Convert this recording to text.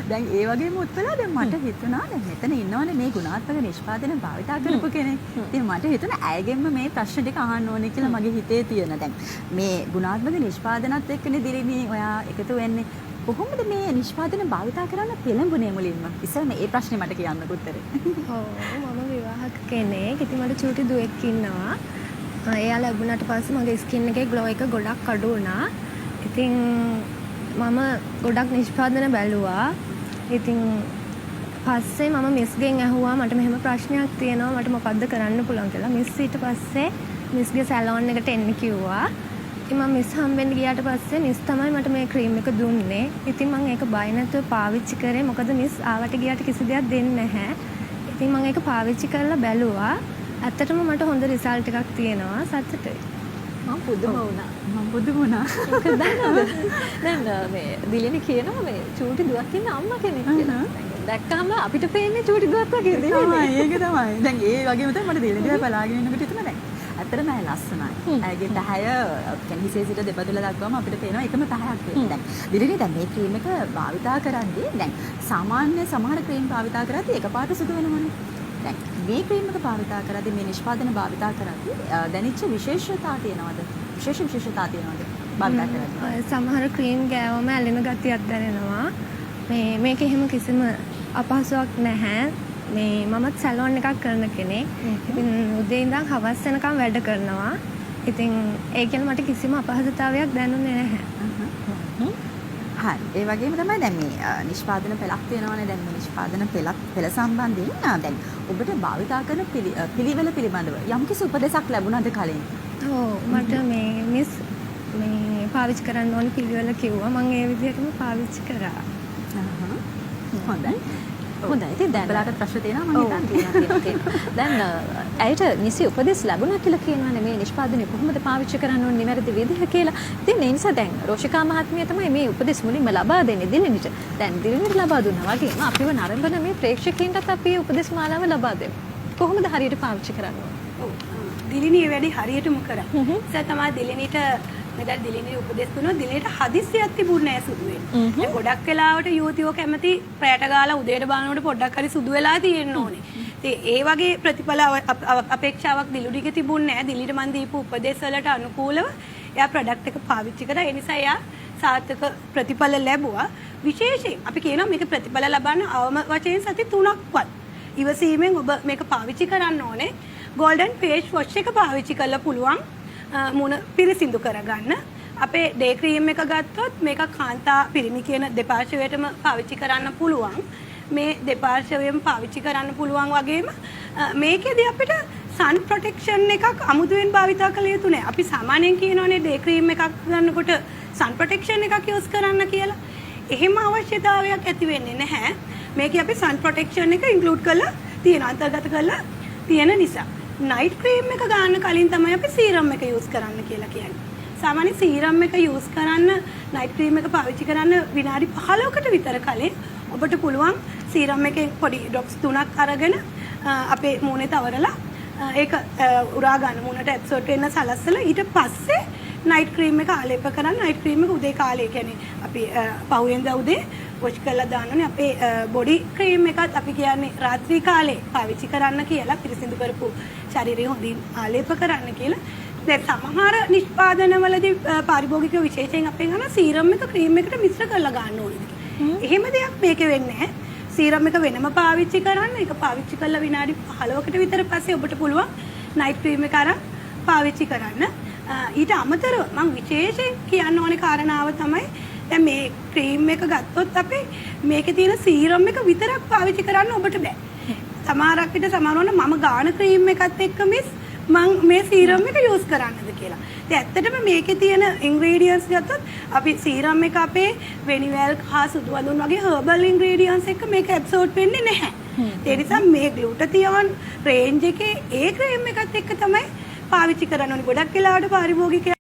දැන් ඒ වගේම උත්පලා දැන් මට හිතුණා දැන් මෙතන ඉන්නවනේ මේ ගුණාත්මක නිෂ්පාදන භාවිතා කරපු කෙනෙක්. ඉතින් මට හිතුණා ඇයගෙන්ම මේ ප්‍රශ්න ටික අහන්න ඕනේ කියලා මගේ හිතේ තියෙන. දැන් මේ ගුණාත්මක නිෂ්පාදනත් එක්කනේ දිලිනි ඔයා එකතු වෙන්නේ. කොහොමද මේ නිෂ්පාදන භාවිතා කරන්න පෙළඹුණේ මුලින්ම? ඉතින් මේ ප්‍රශ්නේ මට කියන්නකෝ උත්තරේ. ඔව් මම විවාහක කෙනෙක්. ඉතින් මට චූටි දුවෙක් ඉන්නවා. එයා ලැබුණාට පස්සේ මගේ ස්කින් එකේ ග්ලෝ එක ගොඩක් අඩු වුණා. ඉතින් මම ගොඩක් නිෂ්පාදන බැලුවා. ඉතින් පස්සේ මම මිස්ගෙන් ඇහුවා මට මෙහෙම ප්‍රශ්නයක් තියෙනවා මට මොකද්ද කරන්න පුළුවන් කියලා. මිස් ඊට පස්සේ මිස්ගේ සැලෝන් එකට එන්න කිව්වා. ඉතින් මම මිස් හම්බෙන්න ගියාට පස්සේ මිස් තමයි මට මේ ක්‍රීම් එක දුන්නේ. ඉතින් මම ඒක බය නැතුව පාවිච්චි කරේ. මොකද මිස් ආවට ගියාට කිසි දෙයක් දෙන්නේ නැහැ. ඉතින් මම ඒක පාවිච්චි කරලා බැලුවා. ඇත්තටම මට හොඳ රිසල්ට් එකක් තියෙනවා. සතුටුයි. මම පුදුම වුණා. ඒක දැන් මේ දිලිනි කියනවා මේ චූටි දුවක් ඉන්න අම්මා කෙනෙක් කියලා. දැක්කම අපිට පේන්නේ චූටි දුවක් වගේ තමයි. ඒක තමයි. දැන් ඒ වගේම තමයි මට දිලිනි දිහා බලාගෙන ඉන්නකොට හිතුණා දැන්. ඇත්තටම ඇය ලස්සනයි. ඇයගේ පැහැය කියන්නේ හිසේ සිට දෙපතුල දක්වාම අපිට පේනවා එකම පැහැයක් තියෙනවා. දැන් දිලිනි දැන් මේ ක්‍රීම් එක භාවිතා කරද්දී දැන් සාමාන්‍ය සමහර ක්‍රීම් භාවිතා කරද්දී එකපාරට සුදු වෙනවනේ. දැන් මේ ක්‍රීම් එක භාවිතා කරද්දී මේ නිෂ්පාදන භාවිතා කරද්දී දැනෙච්ච විශේෂතා තියෙනවද? විශේෂතා තියෙනවද? භාවිතා කරද්දී. සමහර ක්‍රීම් ගෑවම ඇලෙන ගතියක් දැනෙනවා. මේක එහෙම කිසිම අපහසුයක් නැහැ. මමත් සැලෝන් එකක් කරන කෙනෙක්. ඉතින් උදේ ඉඳන් හවස වෙනකම් වැඩ කරනවා. ඉතින් ඒකෙන් මට කිසිම අපහසුතාවයක් දැනුනේ නැහැ. හරි. ඒ වගේම තමයි දැන් මේ නිෂ්පාදන පෙළක් තියෙනවානේ. දැන් මේ නිෂ්පාදන පෙළ සම්බන්ධයෙන් දැන් ඔබට භාවිතා කරන පිළිවෙල පිළිබඳව යම්කිසි උපදෙසක් ලැබුණාද කලින්? ඔව් මට මේ මිස් මේ පාවිච්චි කරන්න ඕන පිළිවෙල කිව්වා. මම ඒ විදිහටම පාවිච්චි කරා. හොඳයි. හොඳයි. ඉතින් දැන් ඔයාලට ප්‍රශ්න තියෙනවා මම හිතන්නේ. දැන් ඇයට නිසි උපදෙස් ලැබුණා කියලා කියනවානේ මේ නිෂ්පාදනය කොහොමද පාවිච්චි කරන්න ඕන නිවැරදි විදිහ කියලා. ඉතින් ඒ නිසා දැන් රෝෂිකා මහත්මිය තමයි මේ උපදෙස් මුලින්ම ලබා දෙන්නේ දිලිනිට. දැන් දිලිනිට ලබා දුන්නා වගේම අපිව නරඹන මේ ප්‍රේක්ෂකයන්ටත් අපි උපදෙස් මාලාව ලබා දෙමු. කොහොමද හරියට පාවිච්චි කරන්න ඕන? ඔව්. දිලිනි මේ වැඩි හරියටම කරා. ඒ තමයි දිලිනිට මෙතන දිලිනි උපදෙස් දුන්නා. දිලිනිට හදිස්සියක් තිබුණේ නැහැ සුදු වෙන්න. දැන් ගොඩක් වෙලාවට යුවතියෝ කැමති ප්‍රයට ගාලා උදේට බලනකොට පොඩ්ඩක් හරි සුදු වෙලා තියෙන්න ඕනේ. ඉතින් ඒ වගේ ප්‍රතිඵල අපේක්ෂාවක් දිලුඩිගේ තිබුණේ නැහැ. දිලිනිට මම දීපු උපදෙස් වලට අනුකූලව එයා ප්‍රොඩක්ට් එක පාවිච්චි කරා. ඒ නිසා එයා සාර්ථක ප්‍රතිඵල ලැබුවා. විශේෂයෙන් අපි කියනවා මේක ප්‍රතිඵල ලබන්න අවම වශයෙන් සති 3ක්වත් ඉවසීමෙන් ඔබ මේක පාවිච්චි කරන්න ඕනේ. ගෝල්ඩන් ෆේස් වොෂ් එක පාවිච්චි කරලා පුළුවන් මුණ පිරිසිදු කරගන්න. අපේ ඩේ ක්‍රීම් එක ගත්තොත් මේක කාන්තා පිරිමි කියන දෙපාර්ශ්වයටම පාවිච්චි කරන්න පුළුවන්. මේ දෙපාර්ශ්වයෙන්ම පාවිච්චි කරන්න පුළුවන් වගේම මේකෙදී අපිට sun protection එකක් අමුතුවෙන් භාවිතා කළ යුතු නැහැ. අපි සාමාන්‍යයෙන් කියනවානේ ඩේ ක්‍රීම් එකක් ගන්නකොට sun protection එකක් යූස් කරන්න කියලා. එහෙම අවශ්‍යතාවයක් ඇති වෙන්නේ නැහැ. මේකේ අපි sun protection එක include කරලා තියෙන අන්තර්ගත කරලා තියෙන නිසා. night cream එක ගන්න කලින් තමයි අපි serum එක use කරන්න කියලා කියන්නේ. සාමාන්‍ය serum එක use කරන්න night cream එක පාවිච්චි කරන්න විනාඩි 15කට විතර කලින් ඔබට පුළුවන් serum එකේ පොඩි drops 3ක් අරගෙන අපේ මූණේ තවරලා ඒක උරා ගන්න මූණට ඇබ්සෝට් වෙන්න සලස්සලා ඊට පස්සේ night cream එක ආලේප කරන්න. night cream එක උදේ කාලේ කියන්නේ අපි පහුවෙන්ද උදේ වොෂ් කරලා දාන්නනේ. අපේ බොඩි ක්‍රීම් එකත් අපි කියන්නේ රාත්‍රී කාලේ පාවිච්චි කරන්න කියලා පිරිසිදු කරපු ශරීරය හොඳින් ආලේප කරන්න කියලා. දැන් සමහර නිෂ්පාදනවලදී පාරිභෝගික විශේෂයෙන් අපෙන් අහන සීරම් එක ක්‍රීම් එකට මිශ්‍ර කරලා ගන්න ඕනේ. එහෙම දෙයක් මේකේ වෙන්නේ නැහැ. සීරම් එක වෙනම පාවිච්චි කරන්න. ඒක පාවිච්චි කරලා විනාඩි 15කට විතර පස්සේ ඔබට පුළුවන් නයිට් ක්‍රීම් එක අරන් පාවිච්චි කරන්න. ඊට අමතරව මම විශේෂයෙන් කියන්න ඕනේ කාරණාව තමයි දැන් මේ ක්‍රීම් එක ගත්තොත් අපි මේකේ තියෙන සීරම් එක විතරක් පාවිච්චි කරන්න ඔබට බෑ. සමහරක් විට සමහරවන මම ගාන ක්‍රීම් එකත් එක්ක මිස් මම මේ සීරම් එක යූස් කරන්නද කියලා. ඉතින් ඇත්තටම මේකේ තියෙන ඉන්ග්‍රීඩියන්ට්ස් ගත්තොත් අපි සීරම් එක අපේ වෙනිවැල් හා සුදු වඳුන් වගේ හර්බල් ඉන්ග්‍රීඩියන්ට්ස් එක්ක මේක ඇබ්සෝඩ් වෙන්නේ නැහැ. ඒ නිසා මේ ග්ලූටතියෝන් රේන්ජ් එකේ ඒ ක්‍රීම් එකත් එක්ක තමයි පාවිච්චි කරන්න ඕනේ. ගොඩක් වෙලාවට පාරිභෝගිකයන්